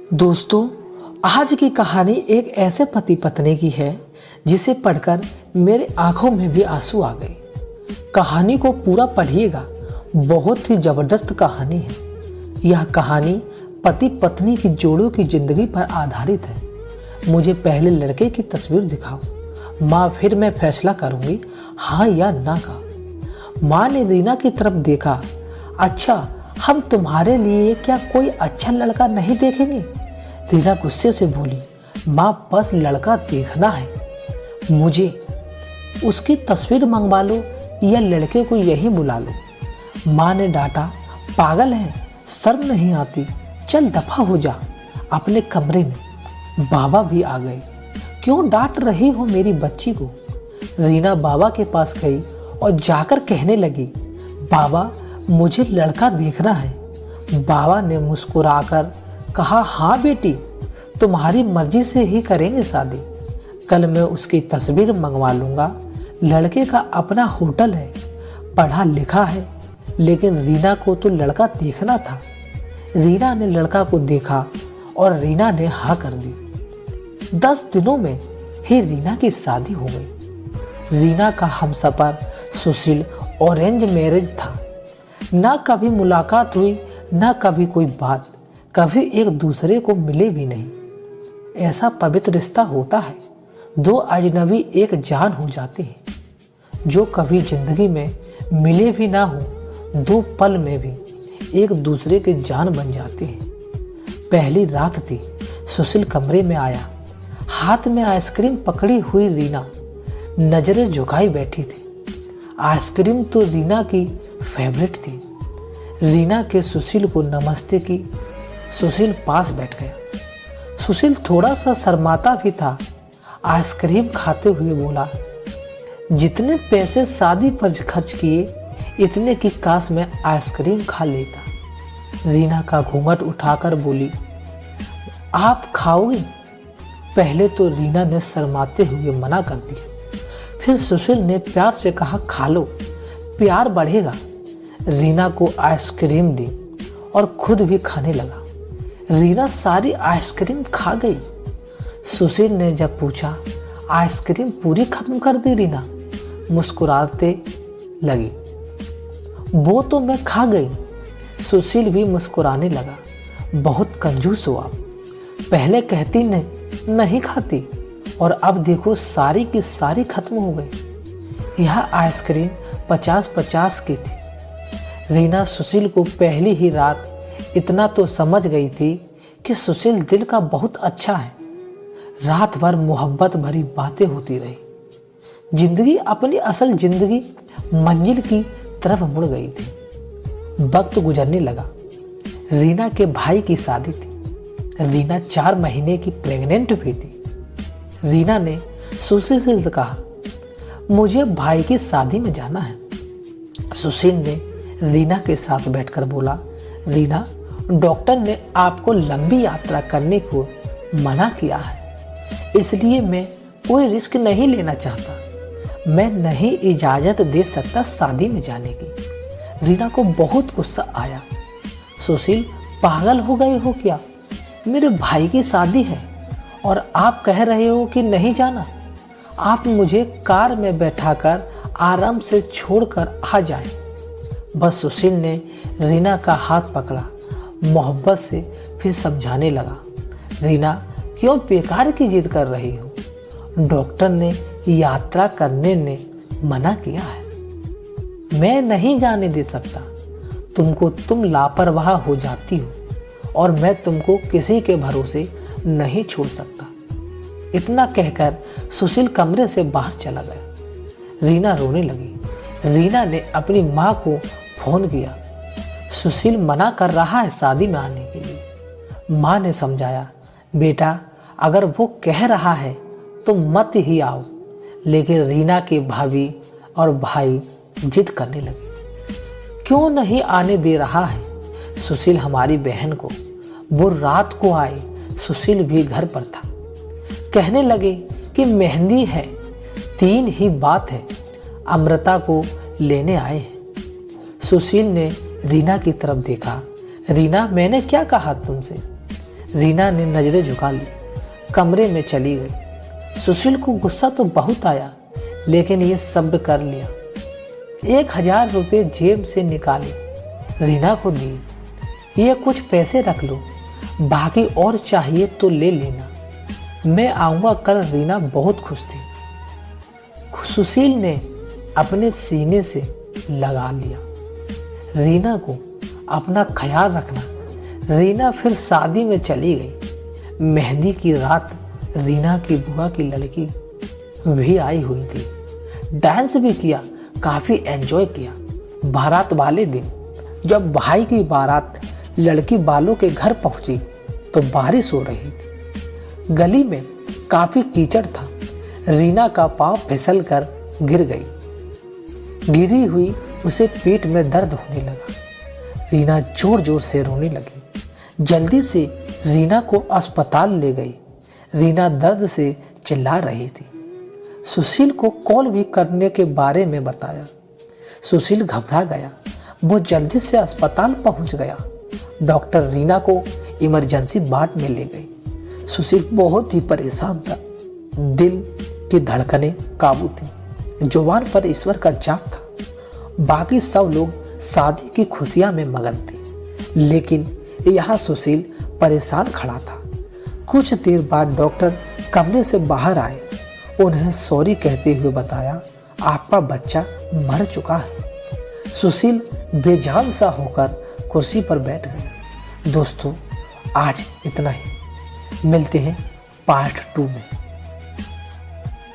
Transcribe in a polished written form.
दोस्तों, आज की कहानी एक ऐसे पति पत्नी की है जिसे पढ़कर मेरे आंखों में भी आंसू आ गए। कहानी को पूरा पढ़िएगा, बहुत ही जबरदस्त कहानी है। यह कहानी पति पत्नी की जोड़ों की जिंदगी पर आधारित है। मुझे पहले लड़के की तस्वीर दिखाओ माँ, फिर मैं फैसला करूंगी हाँ या ना का। माँ ने रीना की तरफ देखा। अच्छा, हम तुम्हारे लिए क्या कोई अच्छा लड़का नहीं देखेंगे? रीना गुस्से से बोली। माँ, बस लड़का देखना है मुझे, उसकी तस्वीर मंगवा लो या लड़के को यहीं बुला लो। माँ ने डांटा। पागल है, शर्म नहीं आती? चल दफा हो जा अपने कमरे में। बाबा भी आ गए। क्यों डांट रही हो मेरी बच्ची को? रीना बाबा के पास गई और जाकर कहने लगी, बाबा, मुझे लड़का देखना है। बाबा ने मुस्कुराकर कहा, हाँ बेटी, तुम्हारी मर्जी से ही करेंगे शादी। कल मैं उसकी तस्वीर मंगवा लूँगा। लड़के का अपना होटल है, पढ़ा लिखा है, लेकिन रीना को तो लड़का देखना था। रीना ने लड़का को देखा और रीना ने हाँ कर दी। 10 दिनों में ही रीना की शादी हो गई। रीना का हमसफर सुशील अरेंज मैरिज था। ना कभी मुलाकात हुई, ना कभी कोई बात, कभी एक दूसरे को मिले भी नहीं। ऐसा पवित्र रिश्ता होता है, दो अजनबी एक जान हो जाते हैं, जो कभी जिंदगी में मिले भी ना हो, दो पल में भी एक दूसरे के जान बन जाते हैं। पहली रात थी। सुशील कमरे में आया। हाथ में आइसक्रीम पकड़ी हुई रीना नजरें झुकाई बैठी थी। आइसक्रीम तो रीना की फेवरेट थी। रीना के सुशील को नमस्ते की। सुशील पास बैठ गया। सुशील थोड़ा सा शर्माता भी था। आइसक्रीम खाते हुए बोला, जितने पैसे शादी पर खर्च किए, इतने की काश मैं आइसक्रीम खा लेता। रीना का घूंघट उठाकर बोली, आप खाओगे? पहले तो रीना ने शर्माते हुए मना कर दिया। फिर सुशील ने प्यार से कहा, खा लो, प्यार बढ़ेगा। रीना को आइसक्रीम दी और खुद भी खाने लगा। रीना सारी आइसक्रीम खा गई। सुशील ने जब पूछा, आइसक्रीम पूरी खत्म कर दी रीना? मुस्कुराते लगी, वो तो मैं खा गई। सुशील भी मुस्कुराने लगा। बहुत कंजूस हो आप, पहले कहती नहीं खाती और अब देखो सारी की सारी खत्म हो गई। यह आइसक्रीम 50-50 की थी। रीना सुशील को पहली ही रात इतना तो समझ गई थी कि सुशील दिल का बहुत अच्छा है। रात भर मोहब्बत भरी बातें होती रही। जिंदगी अपनी असल जिंदगी मंजिल की तरफ मुड़ गई थी। वक्त गुजरने लगा। रीना के भाई की शादी थी। रीना 4 महीने की प्रेग्नेंट भी थी। रीना ने सुशील से कहा, मुझे भाई की शादी में जाना है। सुशील ने रीना के साथ बैठकर बोला, रीना, डॉक्टर ने आपको लंबी यात्रा करने को मना किया है, इसलिए मैं कोई रिस्क नहीं लेना चाहता। मैं नहीं इजाज़त दे सकता शादी में जाने की। रीना को बहुत गुस्सा आया। सुशील, पागल हो गए हो क्या? मेरे भाई की शादी है और आप कह रहे हो कि नहीं जाना? आप मुझे कार में बैठाकर आराम से छोड़कर आ जाएं। बस सुशील ने रीना का हाथ पकड़ा, मोहब्बत से फिर समझाने लगा, रीना, क्यों बेकार की जिद कर रही हो? डॉक्टर ने यात्रा करने ने मना किया है। मैं नहीं जाने दे सकता तुमको। तुम लापरवाह हो जाती हो और मैं तुमको किसी के भरोसे नहीं छोड़ सकता। इतना कहकर सुशील कमरे से बाहर चला गया। रीना रोने लगी। रीना ने अपनी माँ को फोन किया। सुशील मना कर रहा है शादी में आने के लिए। माँ ने समझाया, बेटा, अगर वो कह रहा है तो मत ही आओ। लेकिन रीना के भाभी और भाई जिद करने लगे। क्यों नहीं आने दे रहा है सुशील हमारी बहन को? वो रात को आए, सुशील भी घर पर था। कहने लगे कि मेहंदी है, 3 ही बात है, अमृता को लेने आए हैं। सुशील ने रीना की तरफ देखा। रीना, मैंने क्या कहा तुमसे? रीना ने नजरें झुका ली, कमरे में चली गई। सुशील को गुस्सा तो बहुत आया, लेकिन ये सब्र कर लिया। 1000 रुपये जेब से निकाले, रीना को दिए। ये कुछ पैसे रख लो, बाकी और चाहिए तो ले लेना, मैं आऊँगा कल। रीना बहुत खुश थी। सुशील ने अपने सीने से लगा लिया, रीना को अपना ख्याल रखना। रीना फिर शादी में चली गई। मेहंदी की रात रीना की बुआ की लड़की भी आई हुई थी। डांस भी किया, काफ़ी एंजॉय किया। बारात वाले दिन जब भाई की बारात लड़की वालों के घर पहुंची तो बारिश हो रही थी। गली में काफ़ी कीचड़ था। रीना का पांव फिसल कर गिर गई। गिरी हुई उसे पेट में दर्द होने लगा। रीना जोर जोर से रोने लगी। जल्दी से रीना को अस्पताल ले गई। रीना दर्द से चिल्ला रही थी। सुशील को कॉल भी करने के बारे में बताया। सुशील घबरा गया। वो जल्दी से अस्पताल पहुंच गया। डॉक्टर रीना को इमरजेंसी वार्ड में ले गई। सुशील बहुत ही परेशान था। दिल की धड़कनें काबू थी। जुबान पर ईश्वर का जाप था। बाकी सब लोग शादी की खुशियां में मगन थे, लेकिन यहाँ सुशील परेशान खड़ा था। कुछ देर बाद डॉक्टर कमरे से बाहर आए। उन्हें सॉरी कहते हुए बताया, आपका बच्चा मर चुका है। सुशील बेजान सा होकर कुर्सी पर बैठ गया। दोस्तों, आज इतना ही। मिलते हैं पार्ट 2 में।